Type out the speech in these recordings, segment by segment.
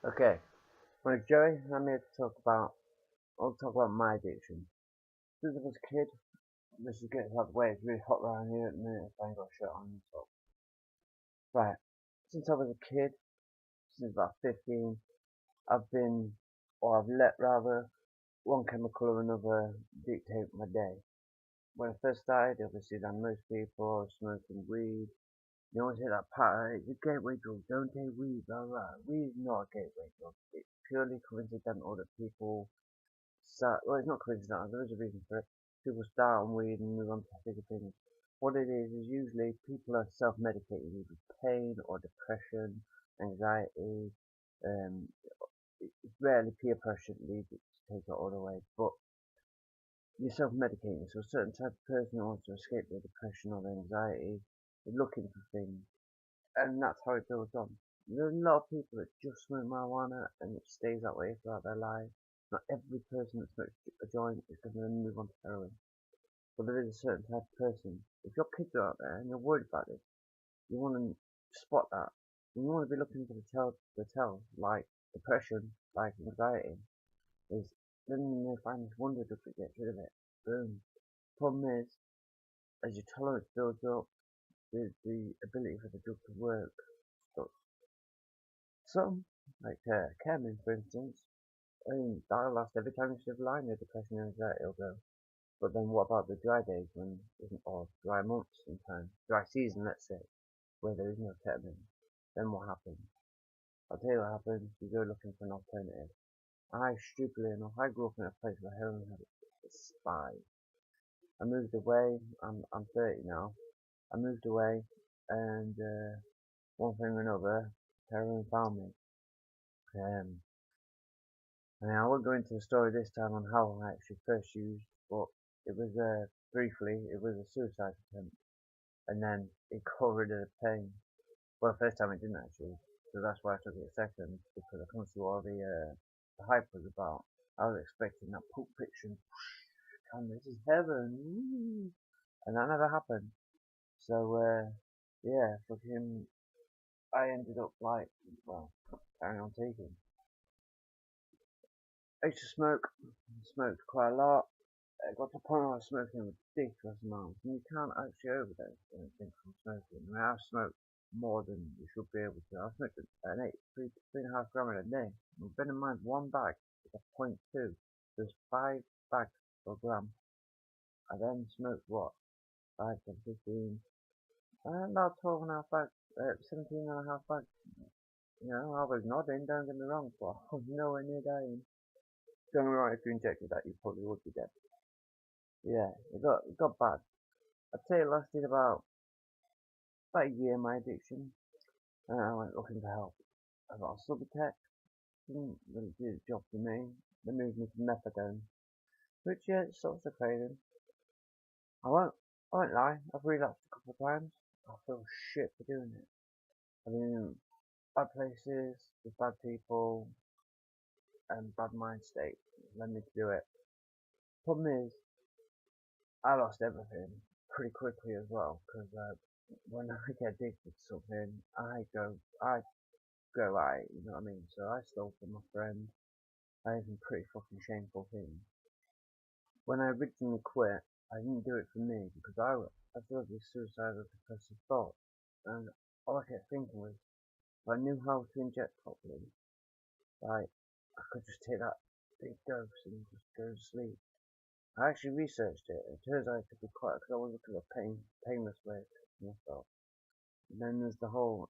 Okay, my name's Joey, and I'm here to I'll talk about my addiction. Since I was a kid, this is getting out of the way, it's really hot around here at the minute, if I ain't got a shirt on, so. Right, since I was a kid, since about 15, I've been, or I've let rather, one chemical or another dictate my day. When I first started, obviously, like most people, I was smoking weed. You always hear that pattern, it's a gateway drug, don't take weed, blah blah. Weed is not a gateway drug. It's purely coincidental that people well, it's not coincidental. There is a reason for it. People start on weed and move on to bigger things. What it is usually people are self-medicating either with pain or depression, anxiety. Um, it's rarely peer pressure that leads it to take it all away, but you're self-medicating. So a certain type of person who wants to escape their depression or their anxiety, they're looking for things, and that's how it builds on. There's a lot of people that just smoke marijuana and it stays that way throughout their life. Not every person that smokes a joint is going to then move on to heroin. But there is a certain type of person. If your kids are out there and you're worried about this, you want to spot that. And you want to be looking for the tell, like depression, like anxiety. Is then they find this wonder drug that gets rid of it. Boom. Problem is, as your tolerance builds up, the ability for the drug to work stops. Some, like ketamine for instance, I mean, that'll last every time you shift line, your depression and anxiety will go. But then what about the dry days when, or dry months sometimes, dry season let's say, where there is no ketamine? Then what happens? I'll tell you what happens, you go looking for an alternative. Stupidly enough, I grew up in a place where heroin had a spy. I moved away, I'm 30 now, I moved away, and one thing or another, heroin found me. Um, I won't go into the story this time on how I actually first used, but it was briefly, it was a suicide attempt, and then it got rid of the pain. Well, the first time it didn't actually, so that's why I took it a second, because I couldn't see what the hype was about. I was expecting that Pulp Fiction, and this is heaven, woo, and that never happened. So, yeah, fucking, I ended up like, well, carrying on taking. I used to smoke, smoked quite a lot. It got to the point where I was smoking ridiculous amounts, and you can't actually overdose anything from smoking. I mean, I've smoked more than you should be able to. I've smoked an 3.5 gram a day. And bear in mind, one bag is a point 0.2. There's 5 bags per gram. I then smoked what? 5, 10, 15, about 12 and a half bags, 17 and a half bags. You know, I was nodding, don't get me wrong, but I was nowhere near dying. Don't get me wrong, if you injected that, you probably would be dead. Yeah, it got bad. I'd say it lasted about a year, my addiction, and I went looking for help. I got a Subutex, didn't really do the job for me. They moved me to methadone, which yeah, it stops the craving. I won't, I won't lie, I've relapsed a couple of times. I feel shit for doing it. I mean, bad places, with bad people, and bad mind state led me to do it. Problem is, I lost everything pretty quickly as well, because when I get addicted to something, I go right, you know what I mean? So I stole from my friend. I did some pretty fucking shameful things. When I originally quit, I didn't do it for me because I filled with suicidal depressive thoughts, and all I kept thinking was, if I knew how to inject properly, like I could just take that big dose and just go to sleep. I actually researched it. It turns out it could be quite because I was looking at painless way of touching myself. And then there's the whole.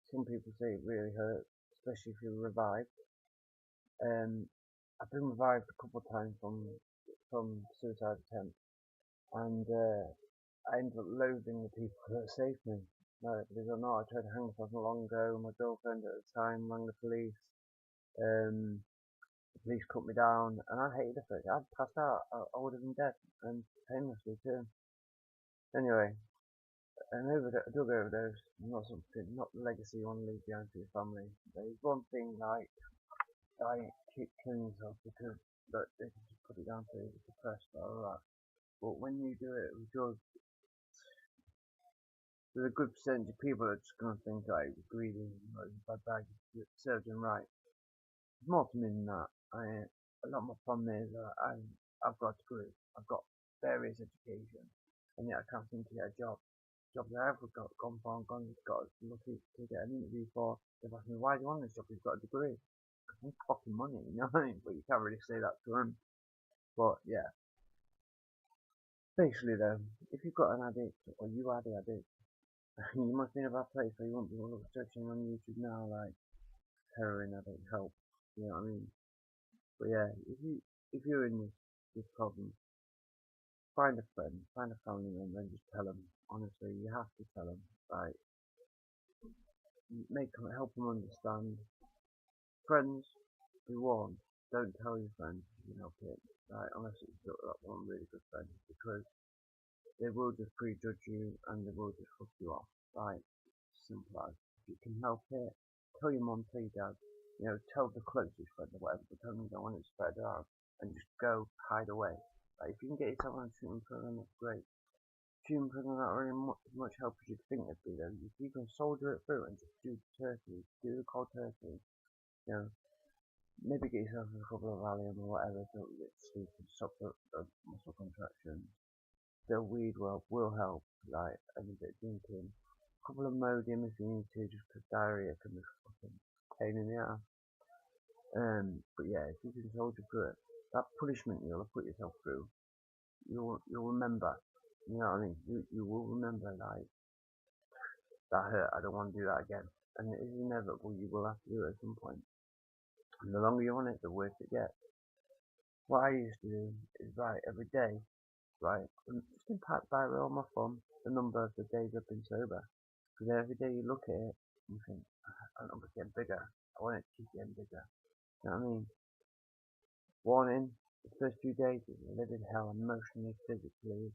Some people say it really hurts, especially if you're revived. I've been revived a couple of times from suicide attempts, and I ended up loathing the people that saved me. Believe it or not, I tried to hang myself not long ago. My girlfriend at the time rang the police. Um, the police cut me down, and I hated it. I'd passed out. I would have been dead, and painlessly too. Anyway, a drug overdose, not the legacy you want to leave behind to your family. There's one thing like I keep killing yourself because they can just put it down to you're depressed or alright. But when you do it with drugs, there's a good percentage of people that are just gonna think like greedy, like bad bag, serves them right. It's more to me than that. A lot of my problem is that I've got a degree, I've got various education, and yet I can't seem to get a job. Jobs that I've gone for and got lucky to get an interview for. They've asked me, why do you want this job? You've got a degree. I need fucking money, you know what I mean? But you can't really say that to them. But yeah, basically though, if you've got an addict, or you are the addict, you must be in a bad place, so you won't be searching on YouTube now like heroin addict help. You know what I mean? But yeah, if you're in this problem, find a friend, find a family member, and just tell them. Honestly, you have to tell them. Like, help them understand. Friends, be warned. Don't tell your friends you can help it. Like, unless it's got that one really good friend, because they will just prejudge you and they will just fuck you off. Like, simple as. If you can help it, tell your mum, tell your dad. You know, tell the closest friend or whatever, but tell them you don't want it spread around, and just go hide away. Like, if you can get yourself on a treatment program, that's great. Treatment program not really much help as you think it'd be though. If you can soldier it through and just do turkey, do the cold turkey, you know, maybe get yourself a couple of Valium or whatever so you get sleep and stop the muscle contractions. The weed will help, like, and a bit of drinking. A couple of Modium if you need to, just because diarrhea can be fucking pain in the ass. But yeah, if you can soldier through it, that punishment you'll have put yourself through, you'll remember. You know what I mean? You will remember, like, that hurt, I don't want to do that again. And it is inevitable, you will have to do it at some point. And the longer you're on it, the worse it gets. What I used to do is write every day, right? Just in fact, diary on my phone, the number of the days I've been sober. Because every day you look at it, you think, I don't know, it's getting bigger. I want it to keep getting bigger. You know what I mean? Warning, the first few days is a living hell emotionally, physically.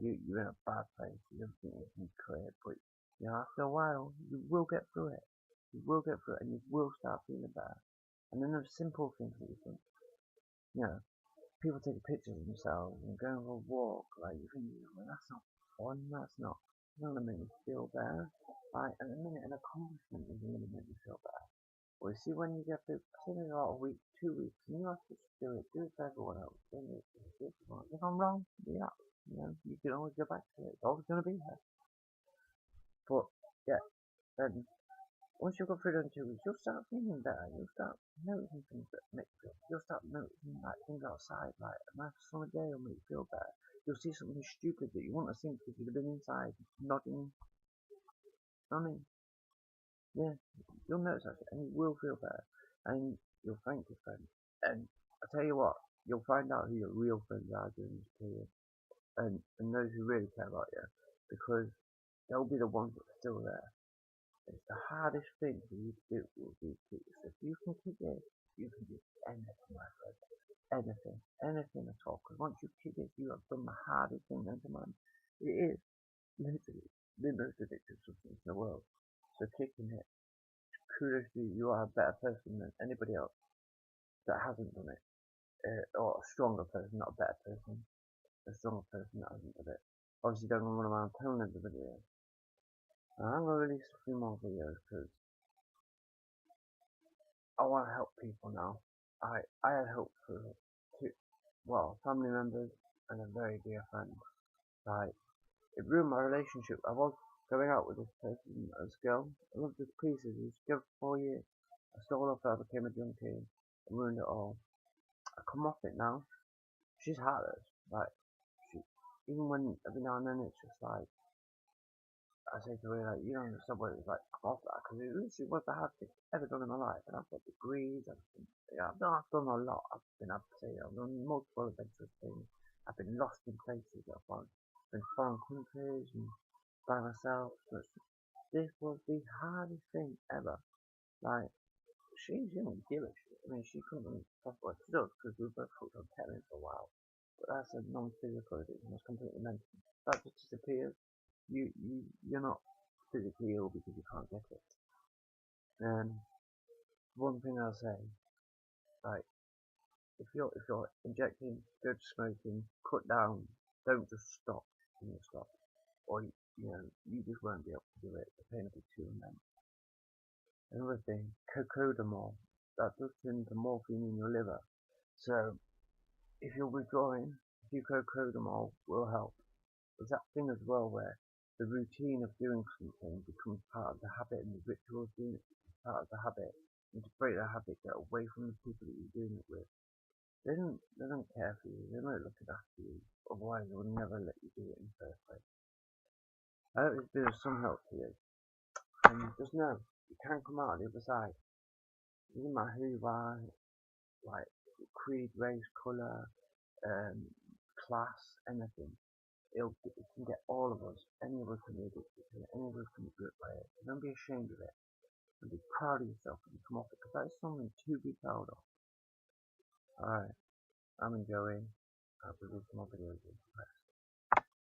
You're in a bad place. You don't think you can clear it, but you know, after a while, you will get through it. You will get through it, and you will start feeling better. And then there's simple things that you think, you know, people take pictures of themselves and going for a walk. Like, you think, well, that's not fun. That's not going to make me feel better. Like, at the minute, an accomplishment is going to make you feel better. Well, you see, when you get to something about a week, 2 weeks, and you have to do it for everyone else. Then if I'm wrong, yeah, you know, you can always go back to it. It's always going to be there. But yeah, then once you've got through them 2 weeks, you'll start feeling better. You'll start noticing things that make you feel. You'll start noticing like things outside, like a nice summer day will make you feel better. You'll see something stupid that you wouldn't have seen because you'd have been inside, nodding. I mean, yeah, you'll notice that, and you will feel better, and you'll thank your friends. And I tell you what, you'll find out who your real friends are during this period, and those who really care about you, because they'll be the ones that are still there. It's the hardest thing for you to do will be to kick yourself. If you can kick it, you can do anything, my friend. Anything at all. Because once you kick it, you have done the hardest thing known to man. It is literally the most addictive substance in the world. So kicking it, kudos to you. You are a better person than anybody else that hasn't done it. Or a stronger person, not a better person. A stronger person that hasn't done it. Obviously, don't run around telling everybody this. I'm gonna release a few more videos because I want to help people now. I had hope for two, well, family members and a very dear friend. Like, it ruined my relationship. I was going out with this person, this girl. I loved her to pieces. We was together for 4 years. I stole off her, became a junkie, and ruined it all. I come off it now. She's heartless. Like, she, even when every now and then it's just like, I say to her, like, you don't understand what it's like to come off that, because it literally was the hardest thing I've ever done in my life. And I've got degrees, I've done a lot. I've done multiple adventurous things. I've been lost in places that I've been foreign countries and by myself. But this was the hardest thing ever. Like, she didn't give a shit. I mean, she couldn't really talk about it because we were both hooked on ketamine for a while. But that's a non-physical addiction. It's completely mental. That just disappears. You're not physically ill because you can't get it. And one thing I'll say, like, if you're injecting, go to smoking, cut down, don't just stop when you stop, or you just won't be able to do it. The pain will be too immense. Another thing, cocodamol, that does turn into morphine in your liver. So if you're withdrawing, glucocodamol will help. There's that thing as well where the routine of doing something becomes part of the habit, and the ritual of doing it becomes part of the habit. And to break that habit, get away from the people that you're doing it with. They don't care for you. They're not looking after you. Otherwise, they would never let you do it in the first place. I hope this video is some help to you. And just know, you can come out on the other side. It doesn't matter who you are, like creed, race, colour, class, anything. It can get all of us. Any of us can be addicted to it. Any of us can be gripped by it. So don't be ashamed of it. And be proud of yourself when you come off it, because that is something to be proud of. Alright, I'm enjoying. I'll produce more videos.